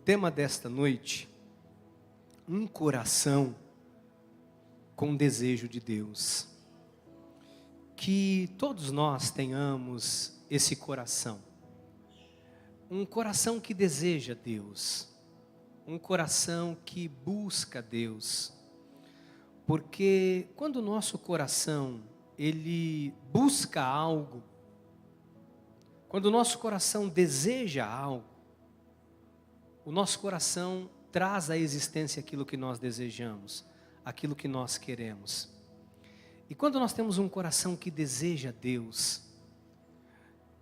tema desta noite, um coração com desejo de Deus. Que todos nós tenhamos esse coração. Um coração que deseja Deus. Um coração que busca Deus. Porque quando o nosso coração, ele busca algo, quando o nosso coração deseja algo, o nosso coração traz à existência aquilo que nós desejamos, aquilo que nós queremos. E quando nós temos um coração que deseja Deus,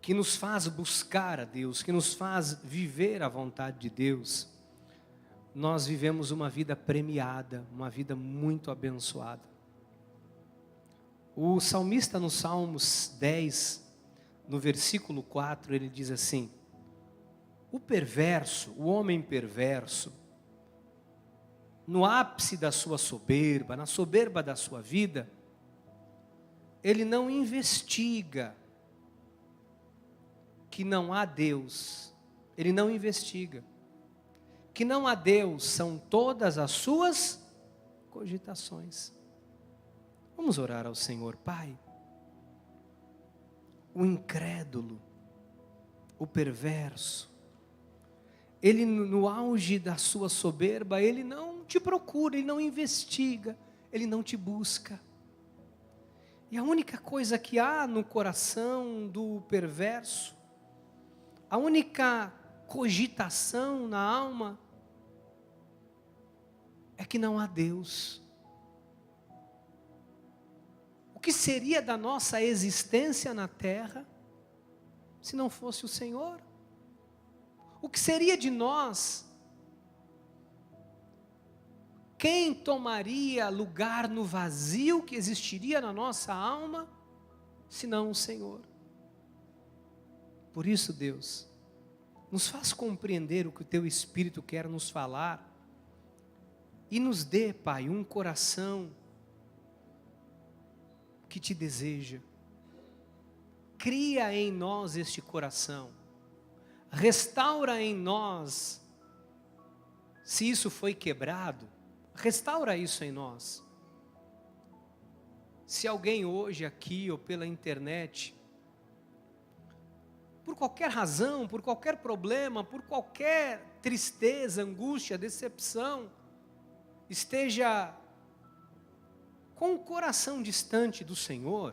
que nos faz buscar a Deus, que nos faz viver a vontade de Deus, nós vivemos uma vida premiada, uma vida muito abençoada. O salmista no Salmos 10, no versículo 4, ele diz assim: o perverso, o homem perverso, no ápice da sua soberba, na soberba da sua vida, ele não investiga que não há Deus, ele não investiga. Que não há Deus são todas as suas cogitações. Vamos orar ao Senhor. Pai, o incrédulo, o perverso, ele no auge da sua soberba, ele não te procura, ele não investiga, ele não te busca. E a única coisa que há no coração do perverso, a única cogitação na alma, é que não há Deus. O que seria da nossa existência na terra, se não fosse o Senhor? O que seria de nós? Quem tomaria lugar no vazio que existiria na nossa alma, senão o Senhor? Por isso, Deus, nos faz compreender o que o Teu Espírito quer nos falar, e nos dê, Pai, um coração que Te deseja. Cria em nós este coração, restaura em nós, se isso foi quebrado, restaura isso em nós. Se alguém hoje aqui ou pela internet, por qualquer razão, por qualquer problema, por qualquer tristeza, angústia, decepção, esteja com o coração distante do Senhor,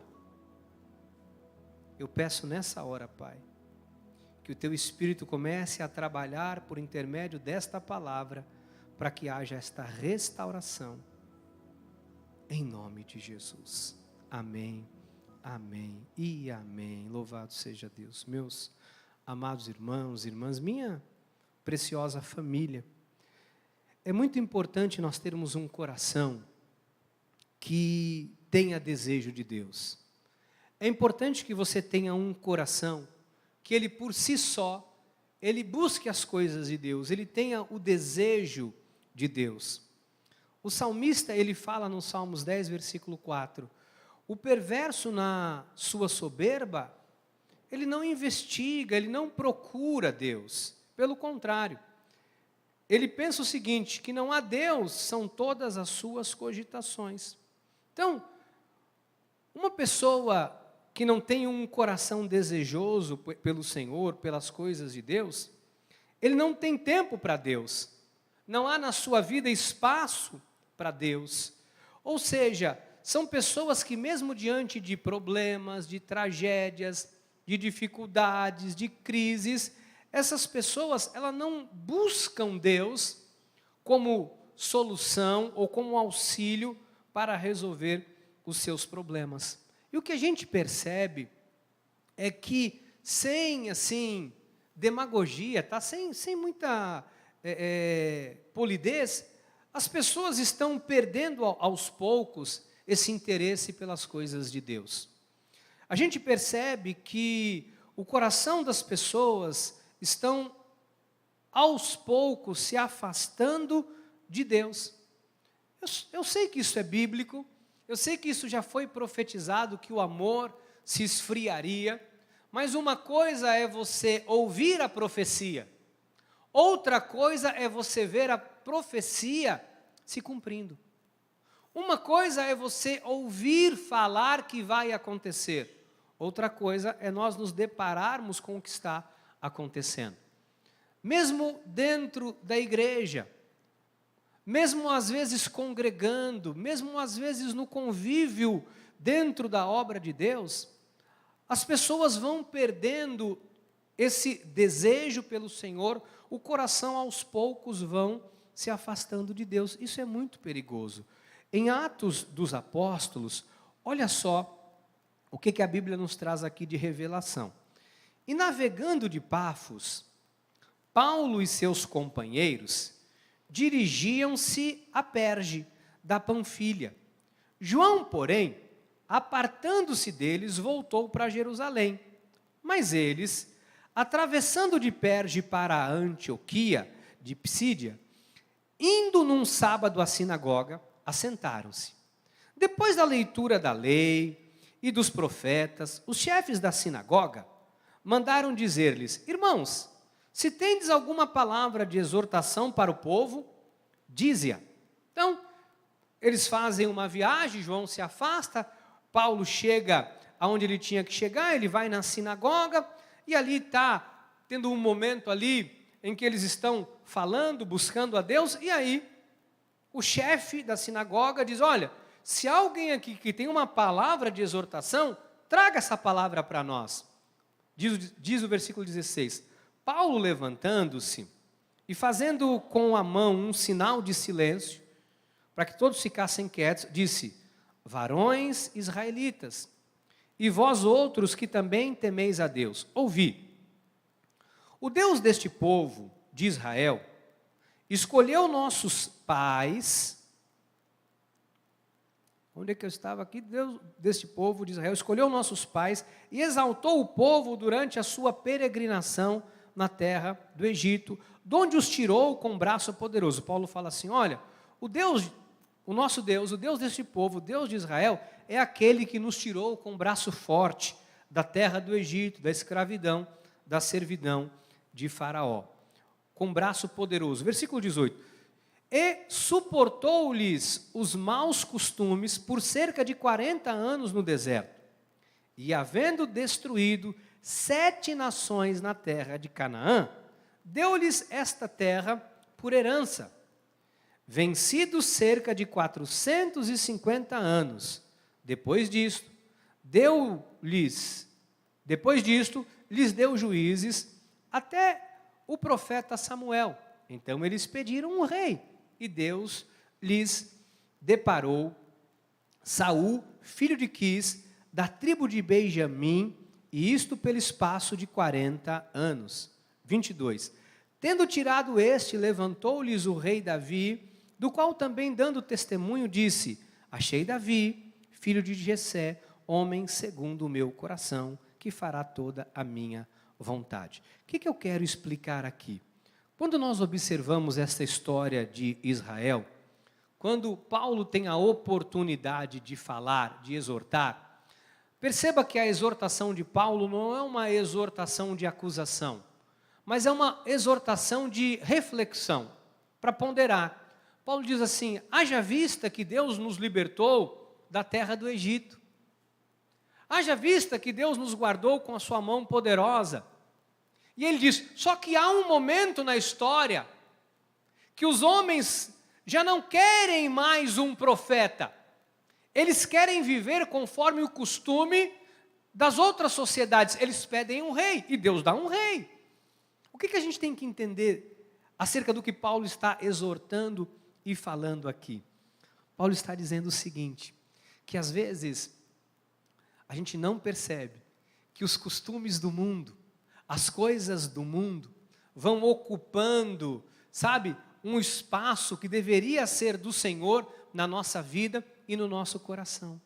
eu peço nessa hora, Pai, que o Teu Espírito comece a trabalhar por intermédio desta palavra, para que haja esta restauração, em nome de Jesus. Amém, amém e amém. Louvado seja Deus. Meus amados irmãos, irmãs, minha preciosa família, é muito importante nós termos um coração que tenha desejo de Deus. É importante que você tenha um coração que ele por si só, ele busque as coisas de Deus, ele tenha o desejo de Deus. O salmista, ele fala no Salmos 10, versículo 4, o perverso na sua soberba, ele não investiga, ele não procura Deus, pelo contrário, ele pensa o seguinte, que não há Deus, são todas as suas cogitações. Então, uma pessoa que não tem um coração desejoso pelo Senhor, pelas coisas de Deus, ele não tem tempo para Deus, não há na sua vida espaço para Deus. Ou seja, são pessoas que mesmo diante de problemas, de tragédias, de dificuldades, de crises, essas pessoas, elas não buscam Deus como solução ou como auxílio para resolver os seus problemas. E o que a gente percebe é que sem, assim, demagogia, tá? sem muita polidez, as pessoas estão perdendo aos poucos esse interesse pelas coisas de Deus. A gente percebe que o coração das pessoas estão aos poucos se afastando de Deus. Eu sei que isso é bíblico, eu sei que isso já foi profetizado, que o amor se esfriaria, mas uma coisa é você ouvir a profecia, Outra coisa é você ver a profecia se cumprindo. Uma coisa é você ouvir falar que vai acontecer. Outra coisa é nós nos depararmos com o que está acontecendo. Mesmo dentro da igreja, mesmo às vezes congregando, mesmo às vezes no convívio dentro da obra de Deus, as pessoas vão perdendo esse desejo pelo Senhor, o coração aos poucos vão se afastando de Deus. Isso é muito perigoso. Em Atos dos Apóstolos, olha só o que a Bíblia nos traz aqui de revelação. E navegando de Pafos, Paulo e seus companheiros dirigiam-se a Perge, da Panfilha. João, porém, apartando-se deles, voltou para Jerusalém. Mas eles, atravessando de Perge para a Antioquia de Psídia, indo num sábado à sinagoga, assentaram-se. Depois da leitura da lei e dos profetas, os chefes da sinagoga mandaram dizer-lhes: irmãos, se tendes alguma palavra de exortação para o povo, dize-a. Então, eles fazem uma viagem, João se afasta, Paulo chega aonde ele tinha que chegar, ele vai na sinagoga, e ali está tendo um momento ali em que eles estão falando, buscando a Deus, e aí o chefe da sinagoga diz: olha, se há alguém aqui que tem uma palavra de exortação, traga essa palavra para nós. Diz o versículo 16, Paulo levantando-se e fazendo com a mão um sinal de silêncio, para que todos ficassem quietos, disse: varões israelitas, e vós outros que também temeis a Deus, ouvi. O Deus deste povo, de Israel, escolheu nossos pais. Onde é que eu estava aqui? Deus deste povo de Israel escolheu nossos pais e exaltou o povo durante a sua peregrinação na terra do Egito, de onde os tirou com braço poderoso. Paulo fala assim: olha, o nosso Deus, o Deus deste povo, o Deus de Israel, é aquele que nos tirou com braço forte da terra do Egito, da escravidão, da servidão de Faraó, com braço poderoso. Versículo 18. E suportou-lhes os maus costumes por cerca de 40 anos no deserto. E havendo destruído 7 nações na terra de Canaã, deu-lhes esta terra por herança. Vencidos cerca de 450 anos, depois disto, lhes deu juízes até o profeta Samuel. Então eles pediram um rei, e Deus lhes deparou Saul, filho de Quis, da tribo de Benjamim, e isto pelo espaço de 40 anos. 22. Tendo tirado este, levantou-lhes o rei Davi, do qual também dando testemunho disse: achei Davi, filho de Jessé, homem segundo o meu coração, que fará toda a minha vontade. O que eu quero explicar aqui? Quando nós observamos esta história de Israel, quando Paulo tem a oportunidade de falar, de exortar, perceba que a exortação de Paulo não é uma exortação de acusação, mas é uma exortação de reflexão, para ponderar. Paulo diz assim: haja vista que Deus nos libertou da terra do Egito. Haja vista que Deus nos guardou com a sua mão poderosa. E ele diz: só que há um momento na história que os homens já não querem mais um profeta. Eles querem viver conforme o costume das outras sociedades. Eles pedem um rei e Deus dá um rei. O que a gente tem que entender acerca do que Paulo está exortando e falando aqui? Paulo está dizendo o seguinte, que às vezes a gente não percebe que os costumes do mundo, as coisas do mundo vão ocupando, sabe, um espaço que deveria ser do Senhor na nossa vida e no nosso coração.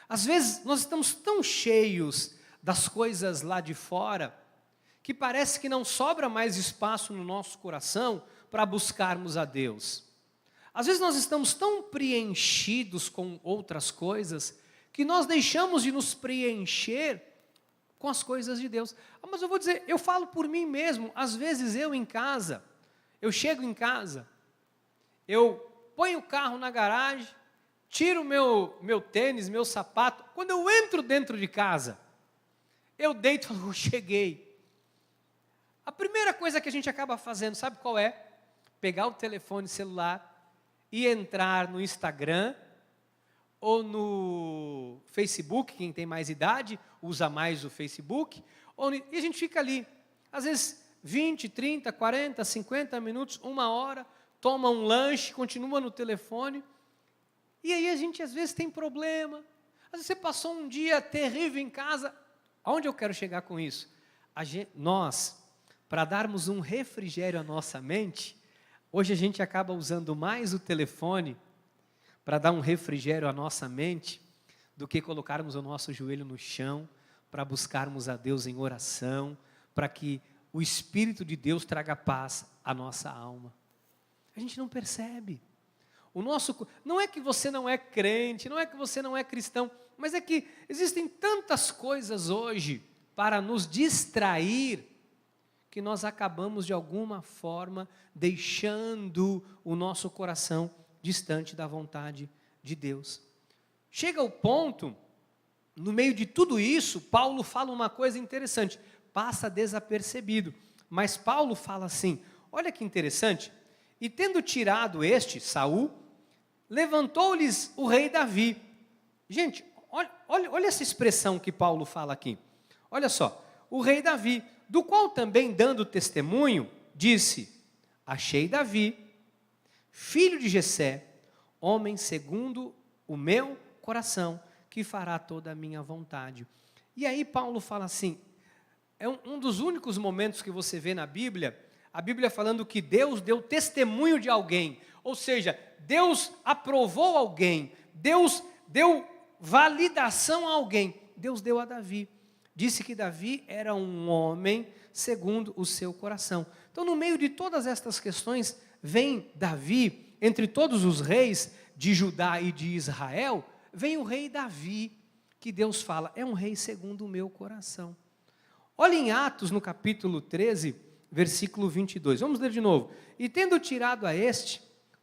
Às vezes nós estamos tão cheios das coisas lá de fora, que parece que não sobra mais espaço no nosso coração para buscarmos a Deus. Às vezes nós estamos tão preenchidos com outras coisas, que nós deixamos de nos preencher com as coisas de Deus. Mas eu vou dizer, eu falo por mim mesmo, às vezes eu em casa, eu chego em casa, eu ponho o carro na garagem, tiro meu tênis, meu sapato, quando eu entro dentro de casa, eu deito e falo, cheguei. A primeira coisa que a gente acaba fazendo, sabe qual é? Pegar o telefone celular e entrar no Instagram ou no Facebook, quem tem mais idade, usa mais o Facebook, e a gente fica ali, às vezes 20, 30, 40, 50 minutos, 1 hora, toma um lanche, continua no telefone, e aí a gente às vezes tem problema, às vezes você passou um dia terrível em casa. Aonde eu quero chegar com isso? Nós, para darmos um refrigério à nossa mente, hoje a gente acaba usando mais o telefone para dar um refrigério à nossa mente, do que colocarmos o nosso joelho no chão, para buscarmos a Deus em oração, para que o Espírito de Deus traga paz à nossa alma. A gente não percebe. Não é que você não é crente, não é que você não é cristão, mas é que existem tantas coisas hoje para nos distrair, que nós acabamos de alguma forma deixando o nosso coração distante da vontade de Deus. Chega o ponto, no meio de tudo isso, Paulo fala uma coisa interessante, passa desapercebido, mas Paulo fala assim, olha que interessante, e tendo tirado Saul, levantou-lhes o rei Davi. Gente, olha essa expressão que Paulo fala aqui, olha só, o rei Davi, do qual também dando testemunho, disse, achei Davi, filho de Jessé, homem segundo o meu coração, que fará toda a minha vontade. E aí Paulo fala assim, é um dos únicos momentos que você vê na Bíblia, a Bíblia falando que Deus deu testemunho de alguém, ou seja, Deus aprovou alguém, Deus deu validação a alguém, Deus deu a Davi. Disse que Davi era um homem segundo o seu coração. Então, no meio de todas estas questões, vem Davi, entre todos os reis de Judá e de Israel, vem o rei Davi, que Deus fala, é um rei segundo o meu coração. Olha em Atos, no capítulo 13, versículo 22. Vamos ler de novo. E tendo tirado a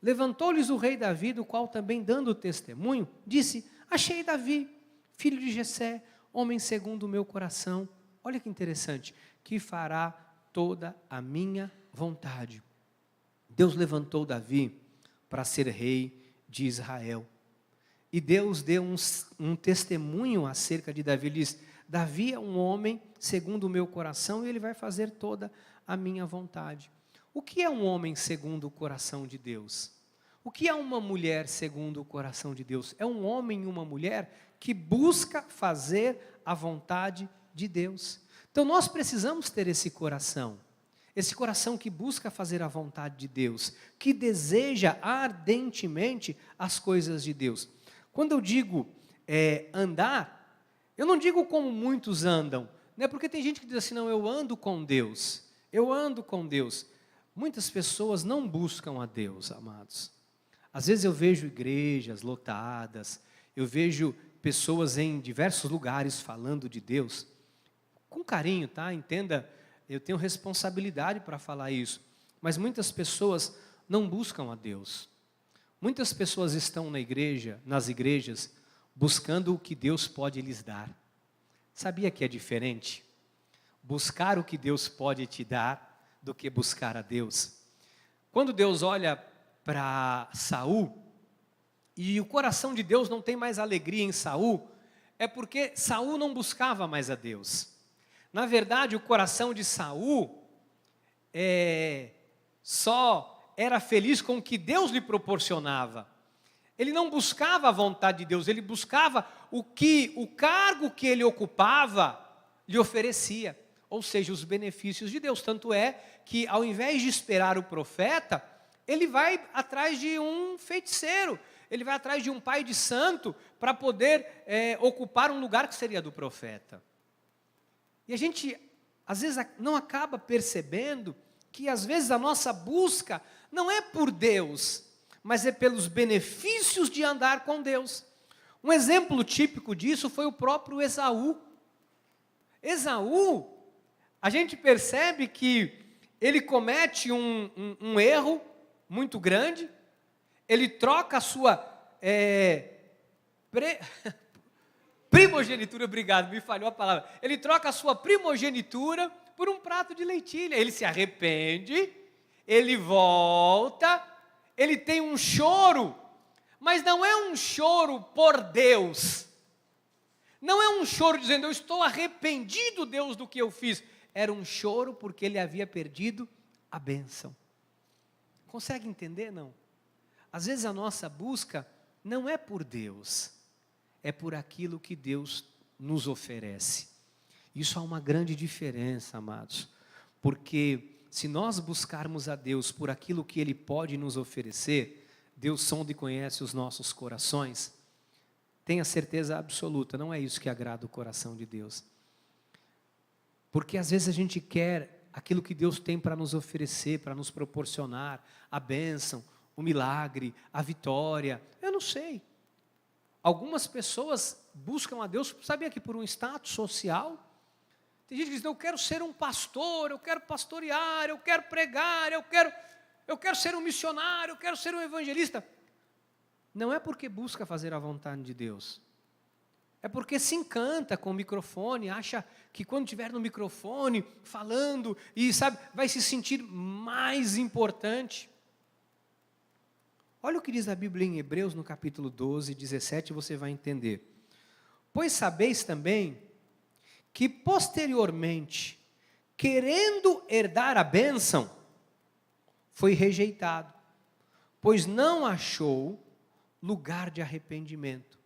levantou-lhes o rei Davi, do qual também dando testemunho, disse, achei Davi, filho de Jessé, homem segundo o meu coração. Olha que interessante, que fará toda a minha vontade. Deus levantou Davi para ser rei de Israel. E Deus deu um testemunho acerca de Davi. Ele diz, Davi é um homem segundo o meu coração e ele vai fazer toda a minha vontade. O que é um homem segundo o coração de Deus? O que é uma mulher segundo o coração de Deus? É um homem e uma mulher que busca fazer a vontade de Deus. Então nós precisamos ter esse coração que busca fazer a vontade de Deus, que deseja ardentemente as coisas de Deus. Quando eu digo andar, eu não digo como muitos andam, né? Porque tem gente que diz assim, não, eu ando com Deus. Muitas pessoas não buscam a Deus, amados. Às vezes eu vejo igrejas lotadas, eu vejo pessoas em diversos lugares falando de Deus, com carinho, tá? Entenda, eu tenho responsabilidade para falar isso, mas muitas pessoas não buscam a Deus. Muitas pessoas estão nas igrejas, buscando o que Deus pode lhes dar. Sabia que é diferente? Buscar o que Deus pode te dar do que buscar a Deus. Quando Deus olha para Saul, e o coração de Deus não tem mais alegria em Saul, é porque Saul não buscava mais a Deus. Na verdade, o coração de Saul só era feliz com o que Deus lhe proporcionava. Ele não buscava a vontade de Deus, ele buscava o que o cargo que ele ocupava lhe oferecia, ou seja, os benefícios de Deus. Tanto é que, ao invés de esperar o profeta, ele vai atrás de um feiticeiro, ele vai atrás de um pai de santo para poder ocupar um lugar que seria do profeta. E a gente, às vezes, não acaba percebendo que, às vezes, a nossa busca não é por Deus, mas é pelos benefícios de andar com Deus. Um exemplo típico disso foi o próprio Esaú. Esaú, a gente percebe que ele comete um erro muito grande, ele troca a sua primogenitura, obrigado, me falhou a palavra, ele troca a sua primogenitura por um prato de lentilha, ele se arrepende, ele volta, ele tem um choro, mas não é um choro por Deus, não é um choro dizendo, eu estou arrependido, Deus, do que eu fiz. Era um choro porque ele havia perdido a bênção. Consegue entender, não? Às vezes a nossa busca não é por Deus, é por aquilo que Deus nos oferece. Isso há uma grande diferença, amados. Porque se nós buscarmos a Deus por aquilo que Ele pode nos oferecer, Deus sonda e conhece os nossos corações. Tenha certeza absoluta, não é isso que agrada o coração de Deus. Porque às vezes a gente quer aquilo que Deus tem para nos oferecer, para nos proporcionar, a bênção, o milagre, a vitória, eu não sei. Algumas pessoas buscam a Deus, sabia que por um status social. Tem gente que diz, eu quero ser um pastor, eu quero pastorear, eu quero pregar, eu quero ser um missionário, eu quero ser um evangelista. Não é porque busca fazer a vontade de Deus. É porque se encanta com o microfone, acha que quando estiver no microfone, falando, e sabe, vai se sentir mais importante. Olha o que diz a Bíblia em Hebreus, no capítulo 12, 17, você vai entender. Pois sabeis também que posteriormente, querendo herdar a bênção, foi rejeitado, pois não achou lugar de arrependimento,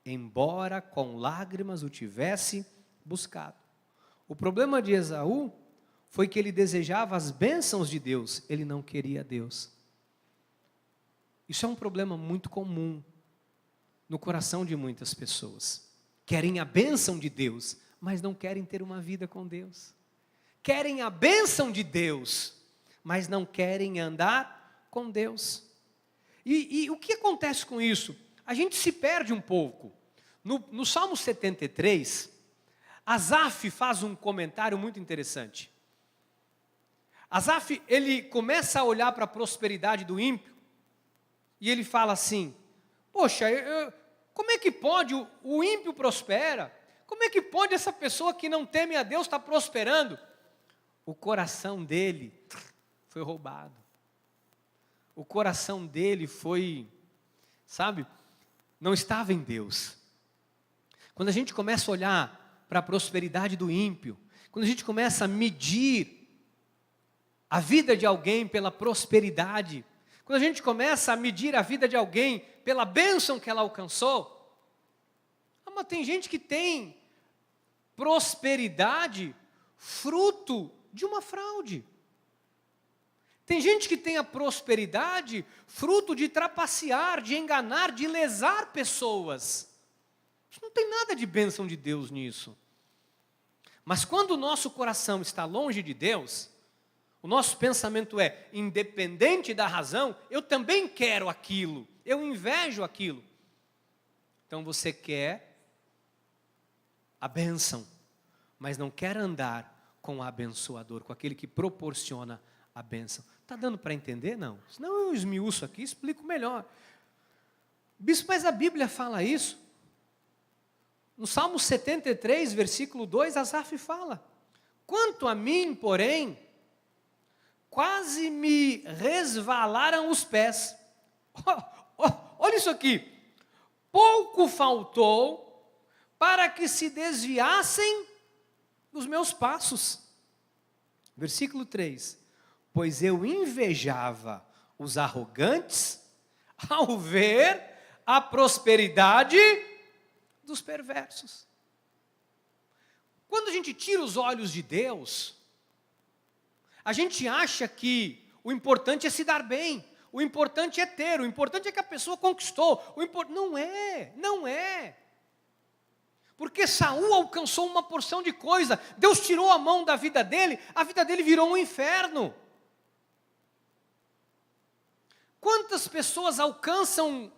embora com lágrimas o tivesse buscado. O problema de Esaú foi que ele desejava as bênçãos de Deus, ele não queria Deus. Isso é um problema muito comum no coração de muitas pessoas. Querem a bênção de Deus, mas não querem ter uma vida com Deus. Querem a bênção de Deus, mas não querem andar com Deus. E o que acontece com isso? A gente se perde um pouco. No Salmo 73, Asaf faz um comentário muito interessante. Asaf, ele começa a olhar para a prosperidade do ímpio, e ele fala assim, poxa, como é que pode, o ímpio prospera? Como é que pode essa pessoa que não teme a Deus estar prosperando? O coração dele foi roubado. O coração dele foi, sabe, não estava em Deus. Quando a gente começa a olhar para a prosperidade do ímpio, quando a gente começa a medir a vida de alguém pela prosperidade, quando a gente começa a medir a vida de alguém pela bênção que ela alcançou, mas tem gente que tem prosperidade fruto de uma fraude. Tem gente que tem a prosperidade fruto de trapacear, de enganar, de lesar pessoas. Isso não tem nada de bênção de Deus nisso. Mas quando o nosso coração está longe de Deus, o nosso pensamento é, independente da razão, eu também quero aquilo, eu invejo aquilo. Então você quer a bênção, mas não quer andar com o abençoador, com aquele que proporciona a bênção. Está dando para entender? Não. Senão eu esmiuço aqui e explico melhor. Bispo, mas a Bíblia fala isso. No Salmo 73, versículo 2, Asaf fala, quanto a mim, porém, quase me resvalaram os pés. Olha isso aqui. Pouco faltou para que se desviassem dos meus passos. Versículo 3. Pois eu invejava os arrogantes ao ver a prosperidade dos perversos. Quando a gente tira os olhos de Deus, a gente acha que o importante é se dar bem, o importante é ter, o importante é que a pessoa conquistou. Não é. Porque Saul alcançou uma porção de coisa, Deus tirou a mão da vida dele, a vida dele virou um inferno. Quantas pessoas alcançam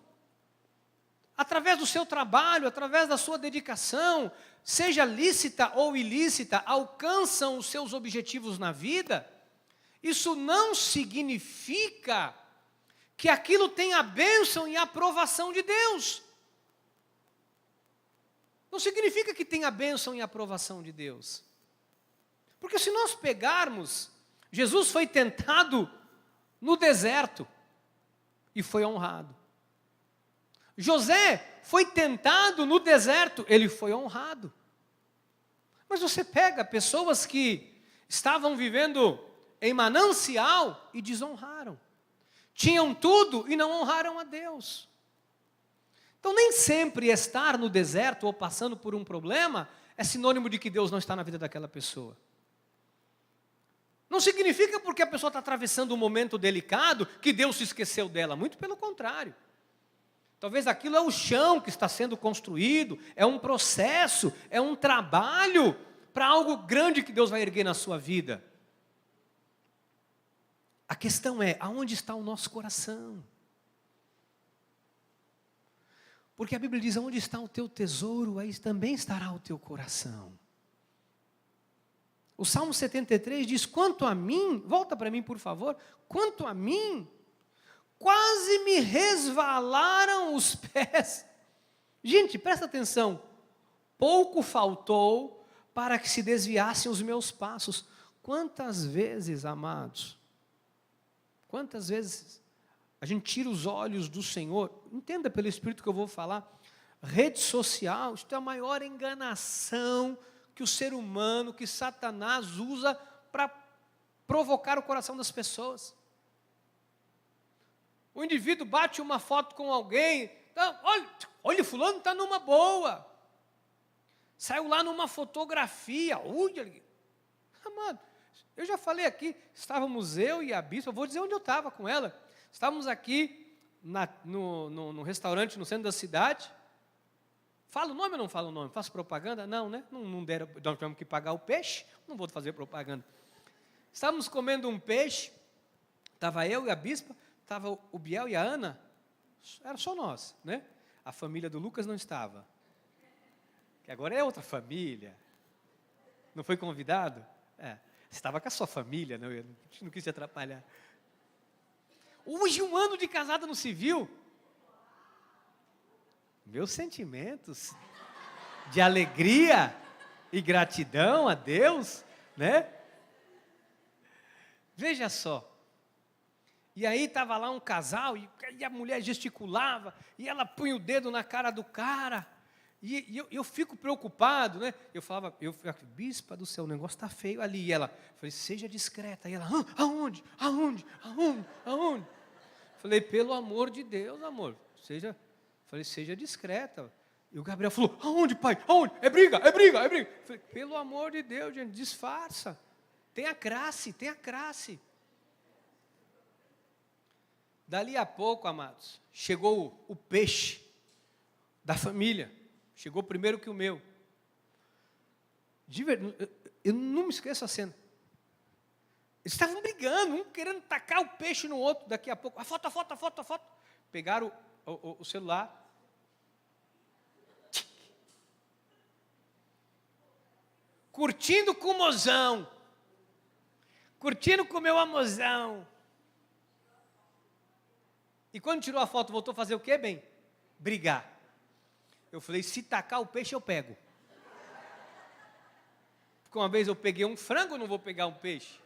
através do seu trabalho, através da sua dedicação, seja lícita ou ilícita, alcançam os seus objetivos na vida, isso não significa que aquilo tenha a bênção e a aprovação de Deus. Não significa que tenha a bênção e a aprovação de Deus. Porque se nós pegarmos, Jesus foi tentado no deserto e foi honrado. José foi tentado no deserto, ele foi honrado. Mas você pega pessoas que estavam vivendo em manancial e desonraram. Tinham tudo e não honraram a Deus. Então nem sempre estar no deserto ou passando por um problema é sinônimo de que Deus não está na vida daquela pessoa. Não significa porque a pessoa está atravessando um momento delicado que Deus se esqueceu dela, muito pelo contrário. Talvez aquilo é o chão que está sendo construído, é um processo, é um trabalho para algo grande que Deus vai erguer na sua vida. A questão é, aonde está o nosso coração? Porque a Bíblia diz, aonde está o teu tesouro, aí também estará o teu coração. O Salmo 73 diz, quanto a mim, volta para mim por favor, quanto a mim, quase me resvalaram os pés. Gente, presta atenção, pouco faltou para que se desviassem os meus passos. Quantas vezes, amados, quantas vezes a gente tira os olhos do Senhor, entenda pelo Espírito que eu vou falar, rede social, isto é a maior enganação que o ser humano, que Satanás usa para provocar o coração das pessoas. O indivíduo bate uma foto com alguém, então, olha, fulano está numa boa, saiu lá numa fotografia, amado, eu já falei aqui, estávamos eu e a bispa, vou dizer onde eu estava com ela, estávamos aqui no restaurante no centro da cidade. Fala o nome ou não fala o nome? Faço propaganda? Não, né? Não deram, nós tivemos que pagar o peixe, não vou fazer propaganda. Estávamos comendo um peixe, estava eu e a bispa, estava o Biel e a Ana, era só nós, né? A família do Lucas não estava, que agora é outra família. Não foi convidado? Você estava com a sua família, não, eu não quis te atrapalhar. Hoje, 1 ano de casada no civil. Meus sentimentos de alegria e gratidão a Deus, né? Veja só. E aí estava lá um casal, e a mulher gesticulava, e ela punha o dedo na cara do cara. E eu fico preocupado, né? Eu falava, bispa do céu, o negócio está feio ali. E ela, falei, seja discreta. E ela, aonde? Falei, pelo amor de Deus, amor, seja discreta. E o Gabriel falou, aonde, pai? Aonde? É briga. Falei, pelo amor de Deus, gente, disfarça. Tenha classe. Dali a pouco, amados, chegou o peixe da família. Chegou primeiro que o meu. Eu não me esqueço a cena. Eles estavam brigando, um querendo tacar o peixe no outro. Daqui a pouco, a foto. Pegaram o celular. Curtindo com o mozão. Curtindo com o meu amozão. E quando tirou a foto, voltou a fazer o quê, bem? Brigar. Eu falei, se tacar o peixe, eu pego. Porque uma vez eu peguei um frango, eu não vou pegar um peixe.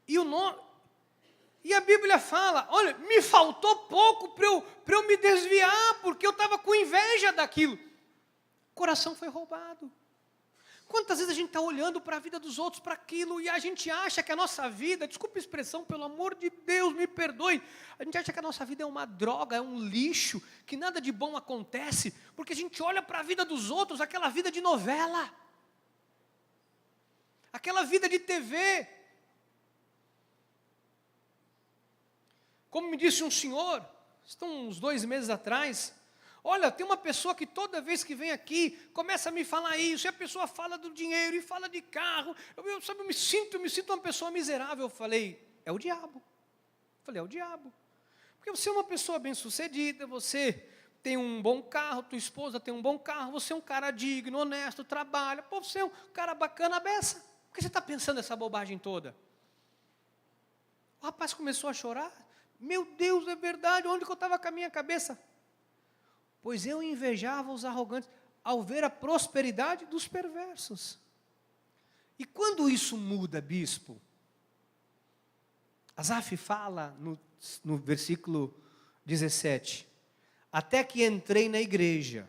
E a Bíblia fala, olha, me faltou pouco para eu me desviar, porque eu estava com inveja daquilo. O coração foi roubado. Quantas vezes a gente está olhando para a vida dos outros, para aquilo, e a gente acha que a nossa vida, desculpa a expressão, pelo amor de Deus, me perdoe, a gente acha que a nossa vida é uma droga, é um lixo, que nada de bom acontece, porque a gente olha para a vida dos outros, aquela vida de novela, aquela vida de TV. Como me disse um senhor, estão uns 2 meses atrás, olha, tem uma pessoa que toda vez que vem aqui, começa a me falar isso, e a pessoa fala do dinheiro, e fala de carro, eu me sinto uma pessoa miserável. Eu falei, é o diabo. É o diabo. Porque você é uma pessoa bem-sucedida, você tem um bom carro, tua esposa tem um bom carro, você é um cara digno, honesto, trabalha, pô, você é um cara bacana, beça. Por que você está pensando essa bobagem toda? O rapaz começou a chorar. Meu Deus, é verdade, onde que eu estava com a minha cabeça? Pois eu invejava os arrogantes ao ver a prosperidade dos perversos. E quando isso muda, bispo? Asaf fala no versículo 17, até que entrei na igreja,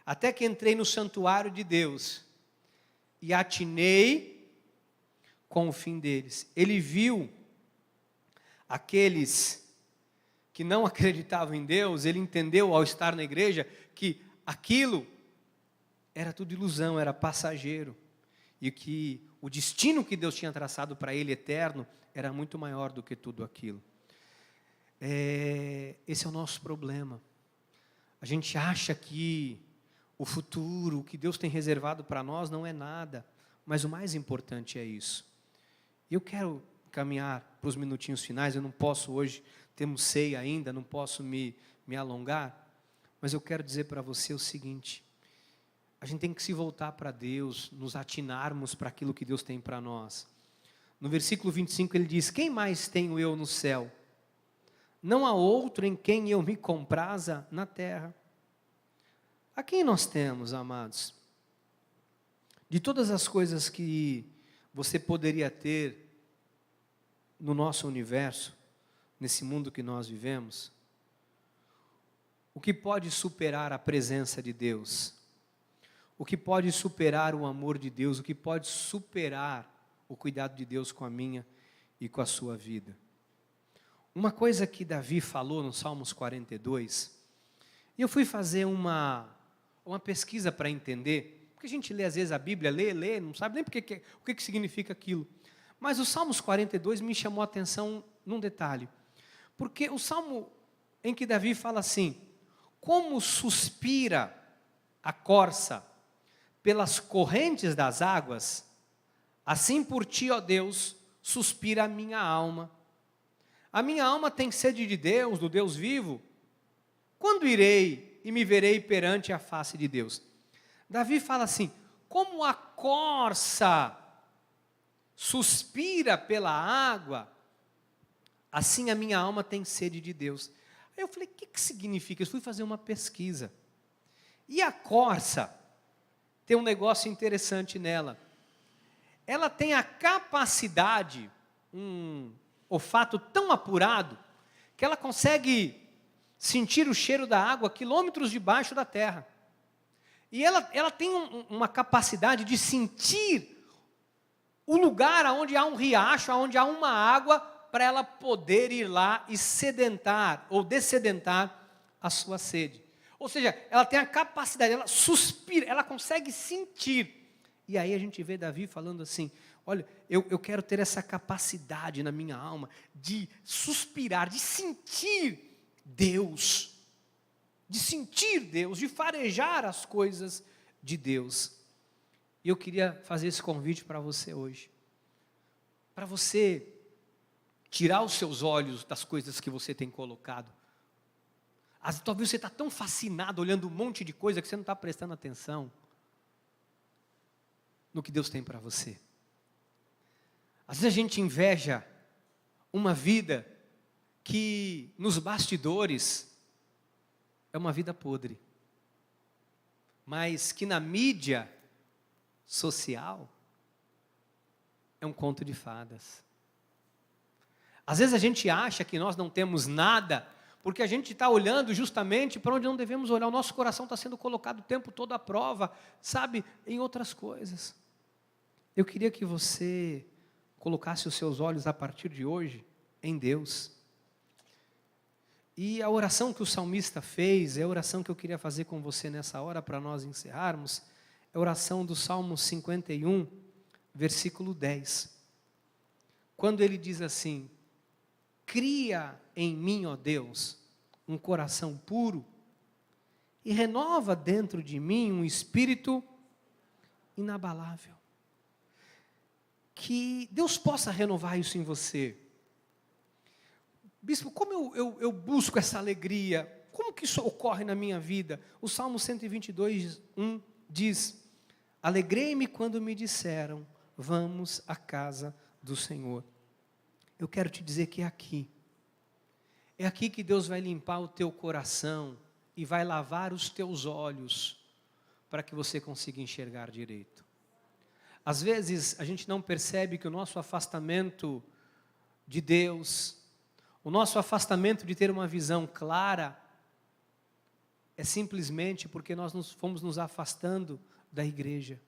até que entrei no santuário de Deus, e atinei com o fim deles. Ele viu aqueles que não acreditavam em Deus, ele entendeu ao estar na igreja que aquilo era tudo ilusão, era passageiro, e que o destino que Deus tinha traçado para ele eterno era muito maior do que tudo aquilo. Esse é o nosso problema. A gente acha que o futuro, o que Deus tem reservado para nós não é nada, mas o mais importante é isso. Eu quero caminhar para os minutinhos finais, eu não posso hoje, temos ceia ainda, não posso me alongar, mas eu quero dizer para você o seguinte: a gente tem que se voltar para Deus, nos atinarmos para aquilo que Deus tem para nós. No versículo 25 ele diz: quem mais tenho eu no céu? Não há outro em quem eu me compraza na terra. A quem nós temos, amados? De todas as coisas que você poderia ter no nosso universo, nesse mundo que nós vivemos, o que pode superar a presença de Deus? O que pode superar o amor de Deus? O que pode superar o cuidado de Deus com a minha e com a sua vida? Uma coisa que Davi falou no Salmos 42, e eu fui fazer uma pesquisa para entender, porque a gente lê às vezes a Bíblia, lê, não sabe nem o que significa aquilo. Mas o Salmos 42 me chamou a atenção num detalhe, porque o Salmo em que Davi fala assim: como suspira a corça pelas correntes das águas, assim por ti, ó Deus, suspira a minha alma. A minha alma tem sede de Deus, do Deus vivo. Quando irei e me verei perante a face de Deus? Davi fala assim: como a corça suspira pela água, assim a minha alma tem sede de Deus. Aí eu falei: o que significa? Eu fui fazer uma pesquisa. E a corça tem um negócio interessante nela. Ela tem a capacidade, olfato tão apurado, que ela consegue sentir o cheiro da água quilômetros debaixo da terra. E ela tem uma capacidade de sentir o lugar onde há um riacho, onde há uma água, para ela poder ir lá e sedentar ou dessedentar a sua sede. Ou seja, ela tem a capacidade, ela suspira, ela consegue sentir. E aí a gente vê Davi falando assim: olha, eu quero ter essa capacidade na minha alma de suspirar, de sentir Deus, de farejar as coisas de Deus. E eu queria fazer esse convite para você hoje, para você tirar os seus olhos das coisas que você tem colocado. Talvez você está tão fascinado olhando um monte de coisa que você não está prestando atenção no que Deus tem para você. Às vezes a gente inveja uma vida que nos bastidores é uma vida podre, mas que na mídia social é um conto de fadas. Às vezes a gente acha que nós não temos nada, porque a gente está olhando justamente para onde não devemos olhar. O nosso coração está sendo colocado o tempo todo à prova, sabe, em outras coisas. Eu queria que você colocasse os seus olhos a partir de hoje em Deus. E a oração que o salmista fez, é a oração que eu queria fazer com você nessa hora, para nós encerrarmos, é a oração do Salmo 51, versículo 10. Quando ele diz assim: cria em mim, ó Deus, um coração puro, e renova dentro de mim um espírito inabalável. Que Deus possa renovar isso em você. bispo, como eu busco essa alegria? Como que isso ocorre na minha vida? O Salmo 122, 1 diz: alegrei-me quando me disseram, vamos à casa do Senhor. Eu quero te dizer que é aqui que Deus vai limpar o teu coração e vai lavar os teus olhos, para que você consiga enxergar direito. Às vezes a gente não percebe que o nosso afastamento de Deus, o nosso afastamento de ter uma visão clara, é simplesmente porque nós fomos nos afastando da igreja.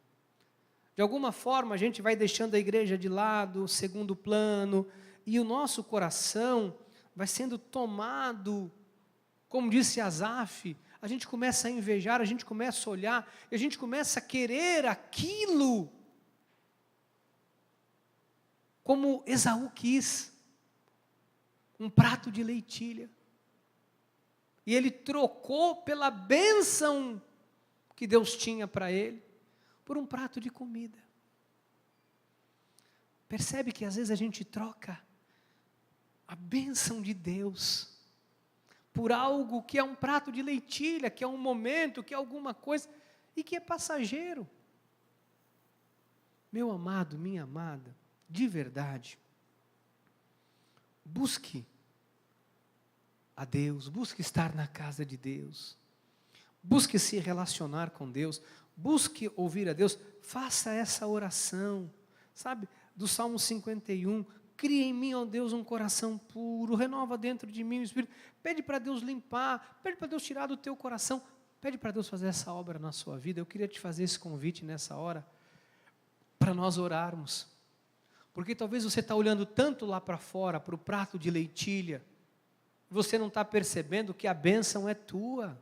De alguma forma a gente vai deixando a igreja de lado, segundo plano, e o nosso coração vai sendo tomado, como disse Asaf, a gente começa a invejar, a gente começa a olhar, e a gente começa a querer aquilo, como Esaú quis, um prato de leitilha. E ele trocou pela bênção que Deus tinha para ele, por um prato de comida. Percebe que às vezes a gente troca a bênção de Deus por algo que é um prato de leitilha, que é um momento, que é alguma coisa, e que é passageiro. Meu amado, minha amada, de verdade, busque a Deus, busque estar na casa de Deus, busque se relacionar com Deus, busque ouvir a Deus, faça essa oração, sabe, do Salmo 51, cria em mim, ó Deus, um coração puro, renova dentro de mim o Espírito, pede para Deus limpar, pede para Deus tirar do teu coração, pede para Deus fazer essa obra na sua vida. Eu queria te fazer esse convite nessa hora, para nós orarmos, porque talvez você está olhando tanto lá para fora, para o prato de leitilha, você não está percebendo que a bênção é tua.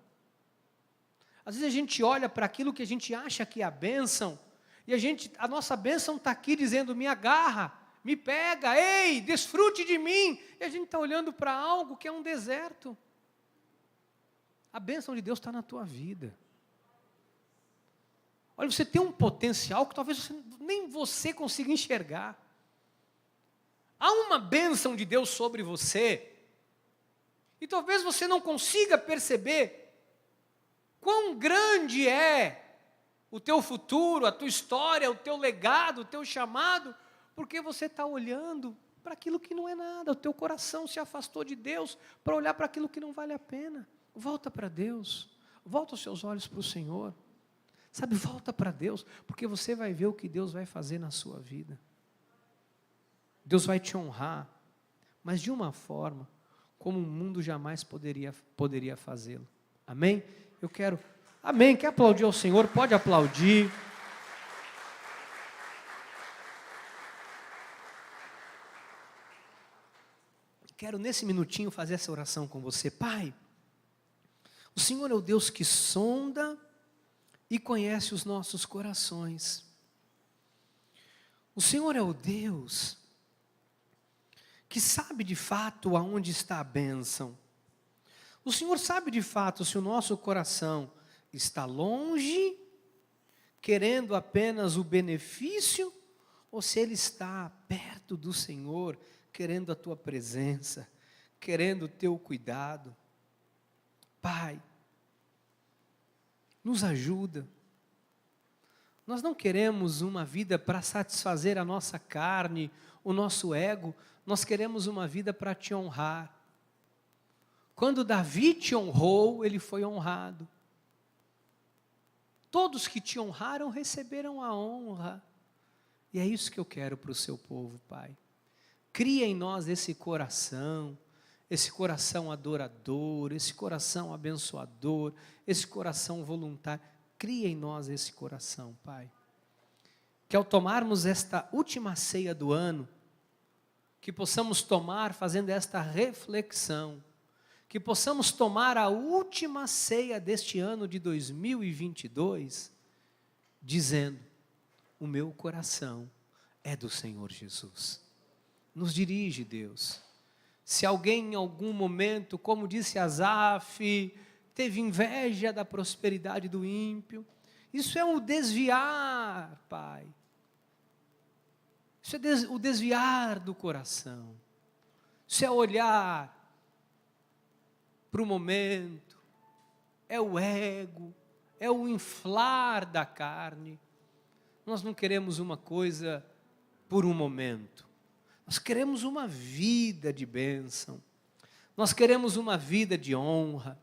Às vezes a gente olha para aquilo que a gente acha que é a bênção, e a nossa bênção está aqui dizendo, me agarra, me pega, ei, desfrute de mim, e a gente está olhando para algo que é um deserto. A bênção de Deus está na tua vida. Olha, você tem um potencial que talvez nem você consiga enxergar. Há uma bênção de Deus sobre você, e talvez você não consiga perceber quão grande é o teu futuro, a tua história, o teu legado, o teu chamado, porque você está olhando para aquilo que não é nada, o teu coração se afastou de Deus para olhar para aquilo que não vale a pena. Volta para Deus, volta os seus olhos para o Senhor, sabe, volta para Deus, porque você vai ver o que Deus vai fazer na sua vida. Deus vai te honrar, mas de uma forma como o mundo jamais poderia fazê-lo. Amém? Amém, quer aplaudir ao Senhor? Pode aplaudir. Quero nesse minutinho fazer essa oração com você. Pai, o Senhor é o Deus que sonda e conhece os nossos corações. O Senhor é o Deus que sabe de fato aonde está a bênção. O Senhor sabe de fato se o nosso coração está longe, querendo apenas o benefício, ou se ele está perto do Senhor, querendo a tua presença, querendo o teu cuidado. Pai, nos ajuda. Nós não queremos uma vida para satisfazer a nossa carne, o nosso ego, nós queremos uma vida para te honrar. Quando Davi te honrou, ele foi honrado. Todos que te honraram receberam a honra. E é isso que eu quero para o seu povo, Pai. Cria em nós esse coração adorador, esse coração abençoador, esse coração voluntário. Cria em nós esse coração, Pai. Que ao tomarmos esta última ceia do ano, que possamos tomar fazendo esta reflexão, que possamos tomar a última ceia deste ano de 2022, dizendo, o meu coração é do Senhor Jesus. Nos dirige, Deus. Se alguém em algum momento, como disse Asaf, teve inveja da prosperidade do ímpio, isso é o desviar, Pai. Isso é o desviar do coração. Isso é olhar para o momento, é o ego, é o inflar da carne. Nós não queremos uma coisa por um momento, nós queremos uma vida de bênção, nós queremos uma vida de honra,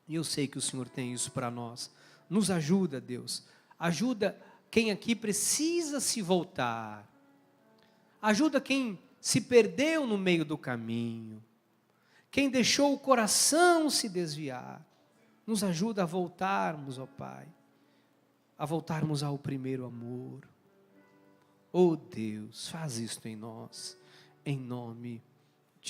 e eu sei que o Senhor tem isso para nós. Nos ajuda, Deus, ajuda quem aqui precisa se voltar, ajuda quem se perdeu no meio do caminho, quem deixou o coração se desviar, nos ajuda a voltarmos, ó Pai, a voltarmos ao primeiro amor. Oh Deus, faz isto em nós, em nome